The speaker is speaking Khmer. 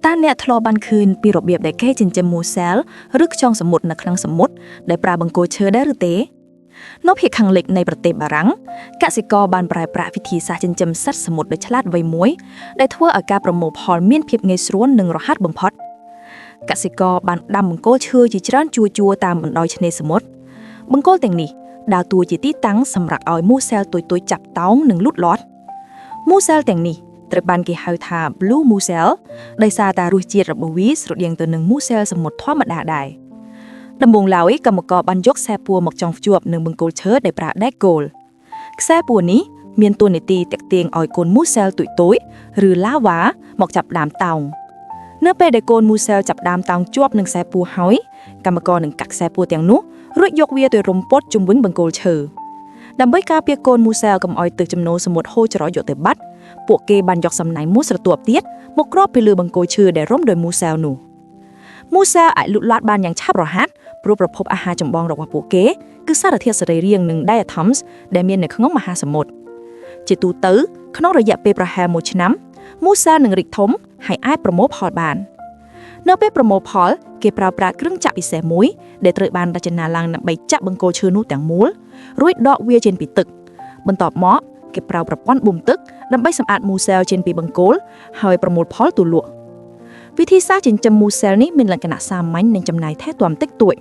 តាអ្នកធ្លាប់បានឃើញពីរបៀបដែលគេចិញ្ចឹមមូសែលឬខ្យងសមុទ្រនៅក្នុងសមុទ្រដែលប្រើបង្គោលឈើដែរឬទេនៅភាគខាងលិចនៃប្រទេសបារាំងកសិករបានប្រើប្រាស់វិធីសាស្ត្រចិញ្ចឹមសត្វសមុទ្រដ៏ឆ្លាតវៃមួយដែលធ្វើឲ្យការប្រមូលផលមានភាពងាយស្រួលនិងរហ័សបំផុតកសិករបានដាំបង្គោលឈើជាច្រើនជួរៗតាមបណ្ដោយឆ្នេរសមុទ្របង្គោលទាំងនេះដើរតួជាទីតាំងសម្រាប់ឲ្យមូសែលទុយៗចាប់តោងនិងលូតលាស់មូសែលទាំងនេះត្រូវបានគេហៅថា Blue Mussel ដោយសារតែរសជាតិរបស់វាស្រដៀងទៅនឹងមូសែលសមុទ្រធម្មតាដែរដំបូងឡើយកម្មករបានយកខ្សែពួរមកចងភ្ជាប់នឹងបង្គោលឈើដែលប្រើដែកគោលខ្សែពួរនេះមានតួនាទីទាក់ទាញឲ្យកូនមូសែលទុយៗឬឡាវ៉ាមកចាប់ដើមតោងនៅពេលដែលកូនមូសែលចាប់ដើមតោងជាប់នឹងខ្សែពួរហើយកម្មករនឹងកាត់ខ្សែពួរទាំងនោះរួចយកវាទៅរុំព័ទ្ធជុំវិញបង្គោលឈើដើម្បីការពារកូនមូសែលកុំឲ្យទឹកចំនួនសមុទ្រហូរច្រោះយកទៅបាត់ពួកគេបានយកសំណាញ់មួយស្រទាប់ទៀតមកគ្របពីលើបង្គោលឈើដែលរុំដោយមូសែលនោះមូសែលអាចលូតលាស់បានយ៉ាងឆាប់រហ័សព្រោះប្រភពអាហារចម្បងរបស់ពួកគេគឺសារធាតុសរីរាង្គនិង diatoms ដែលមាននៅក្នុងមហាសមុទ្រជាទូទៅក្នុងរយៈពេលប្រហែល1ឆ្នាំមូសែលនឹងរីកធំហើយអាចប្រមូលផលបាននៅពេលប្រមូលផលគេប្រើប្រាស់គ្រឿងចាក់ពិសេសមួយដែលត្រូវបានរចនាឡើងដើម្បីចាក់បង្គោលឈើនោះទាំងមូលរួចដកវាចេញពីទឹកបន្ទាប់មកគេប្រើប្រព័ន្ធបូមទឹកដើម្បីសម្អាតមូសែលចេញពីបង្គោលហើយប្រមូលផលទូលក់វិធីសាស្ត្រចិញ្ចឹមមូសែលនេះមានលក្ខណៈសាមញ្ញនិងចំណាយថែទាំតិចតួច